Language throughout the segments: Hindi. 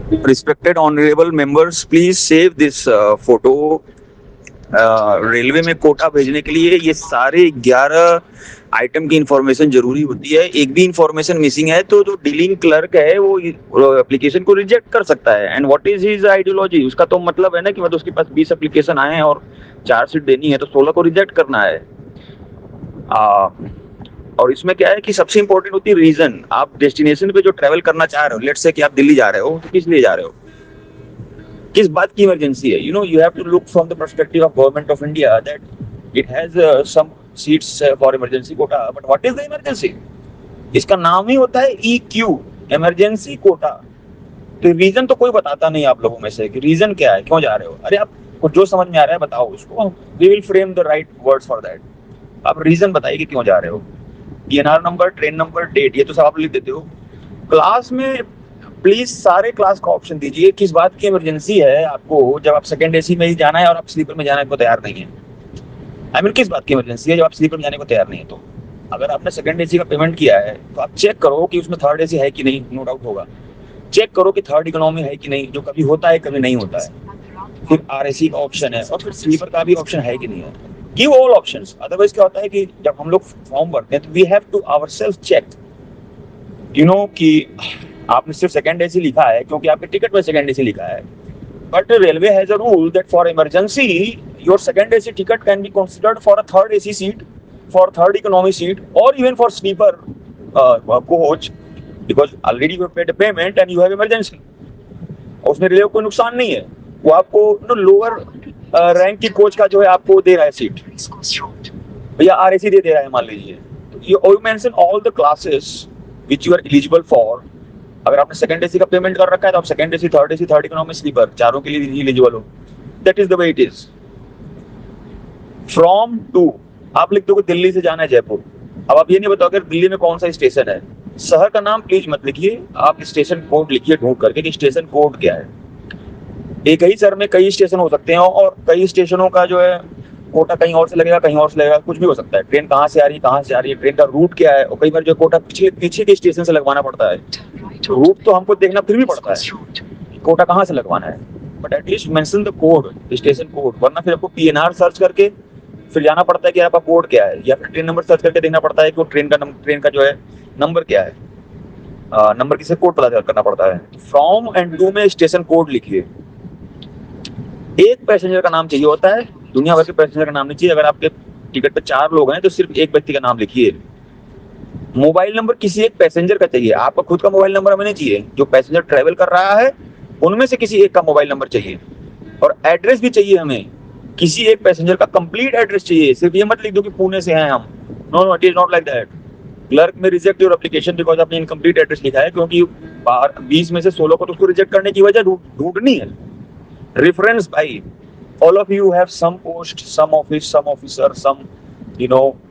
Respected honourable members, please save this photo. Railway में कोटा भेजने के लिए ये सारे 11 आइटम की इंफॉर्मेशन जरूरी होती है। एक भी इंफॉर्मेशन मिसिंग है तो जो डीलिंग क्लर्क है वो एप्लीकेशन को रिजेक्ट कर सकता है। And what is his ideology, उसका तो मतलब है ना कि मतलब उसके पास 20 एप्लीकेशन आए हैं और 4 सीट देनी है तो 16 को रिजेक्ट करना है। आ, और इसमें क्या है कि सबसे इंपॉर्टेंट होती है रीजन। आप डेस्टिनेशन पे जो ट्रेवल करना चाह रहे हो, लेट्स से कि आप दिल्ली जा रहे हो, तो किस लिए जा रहे हो, किस बात की इमरजेंसी है। You have to look from the perspective of government of India that it has some seats for emergency quota, but what is the emergency. इसका नाम ही होता है EQ, इमरजेंसी कोटा। तो रीजन तो कोई बताता नहीं आप लोगों में से कि रीजन क्या है, क्यों जा रहे हो। अरे आपको जो समझ में आ रहा है बताओ उसको, we will frame the right words for that. आप रीजन बताइए कि क्यों जा रहे हो। PNR number, train number, date, ये तो सब आप लिख देते हो। क्लास में प्लीज सारे क्लास का ऑप्शन दीजिए किस बात की इमरजेंसी है आपको, जब आप सेकंड AC में ही जाना है और आप स्लीपर में जाने को तैयार नहीं है। आई मीन किस बात की इमरजेंसी है जब आप स्लीपर में जाने को तैयार नहीं है। तो अगर आपने सेकंड AC का पेमेंट किया है तो आप चेक करो कि उसमें थर्ड AC है कि नहीं, नो डाउट होगा। चेक करो कि थर्ड इकोनॉमी है कि नहीं, जो कभी होता है कभी नहीं होता है। फिर RAC का ऑप्शन है और फिर स्लीपर का भी ऑप्शन है कि नहीं है। Give all options. अदरवाइज क्या होता है कि जब हम लोग फॉर्म भरते हैं तो we have to ourselves check कि आपने सिर्फ सेकंड AC लिखा है क्योंकि आपके टिकट में सेकंड AC लिखा है। But railway has a rule that for emergency your second AC ticket can be considered for a third AC seat, for third economy seat, और even for sleeper coach, because already you have paid payment and you have emergency. उसमें रेलवे को कोई नुकसान नहीं है, वो आपको लोअर रैंक की कोच का जो है आपको दे रहा है सीट, या RAC दे रहा है मान लीजिए। तो you mention all the classes which you are eligible for. अगर आपने सेकंड AC का पेमेंट कर रखा है तो आप second AC, third AC, third economy, sleeper, चारों के लिए एलिजिबल हो। That is the way it is. From to आप लिख दोगे दिल्ली से जाना है जयपुर। अब आप ये नहीं बताओगे दिल्ली में कौन सा स्टेशन है। शहर का नाम प्लीज मत लिखिए, आप स्टेशन कोड लिखिए ढूंढ करके कि स्टेशन कोड क्या है। एक ही शहर में कई स्टेशन हो सकते हैं और कई स्टेशनों का जो है कोटा कहीं और से लगेगा, कहीं और से लगेगा, कुछ भी हो सकता है। ट्रेन कहाँ से आ रही है, कहाँ से आ रही है, ट्रेन का रूट क्या है, और कई बार जो कोटा पीछे पीछे के स्टेशन से लगवाना पड़ता है। रूट तो हमको देखना फिर भी पड़ता है कोटा कहाँ से लगवाना है, but at least mention the code, station code. वरना फिर आपको PNR सर्च करके फिर जाना पड़ता है कि आपका कोड क्या है, या फिर ट्रेन नंबर सर्च करके देखना पड़ता है कि वो ट्रेन का जो है नंबर क्या है, नंबर किसे कोड पता करना पड़ता है। फ्रॉम एंड टू में स्टेशन कोड लिखिए। एक पैसेंजर का नाम चाहिए होता है, दुनिया भर के पैसेंजर का नाम नहीं चाहिए। अगर आपके टिकट पे 4 लोग हैं तो सिर्फ एक व्यक्ति का नाम लिखिए। मोबाइल नंबर किसी एक पैसेंजर का चाहिए, आपका खुद का मोबाइल नंबर हमें नहीं चाहिए। जो पैसेंजर ट्रेवल कर रहा है उनमें से किसी एक का मोबाइल नंबर चाहिए। और एड्रेस भी चाहिए हमें, किसी एक पैसेंजर का कंप्लीट एड्रेस चाहिए। सिर्फ ये मत लिख दो कि पुणे से हैं हम, no no, it is not like that. Clerk में रिजेक्ट योर एप्लीकेशन बिकॉज आपने इनकम्प्लीट एड्रेस लिखा है, क्योंकि 20 में से 16 को तो उसको रिजेक्ट करने की वजह ढूंढनी है। रेफरेंस भाई, all of you have some post, some office, some officer, some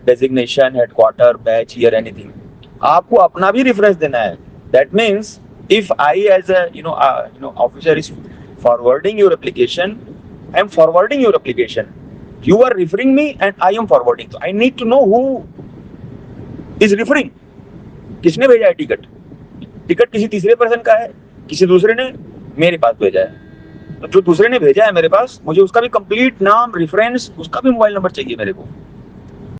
designation, headquarter, batch here, anything. आपको अपना भी रेफरेंस देना है। That means if I as a officer is forwarding your application, I am forwarding your application. You are referring me and I am forwarding. So I need to know who is referring. किसने भेजा है टिकट। टिकट किसी तीसरे पर्सन का है, किसी दूसरे ने मेरे पास भेजा है। तो जो दूसरे ने भेजा है मेरे पास, मुझे उसका भी कंप्लीट नाम, रेफरेंस, उसका भी मोबाइल नंबर चाहिए मेरे को।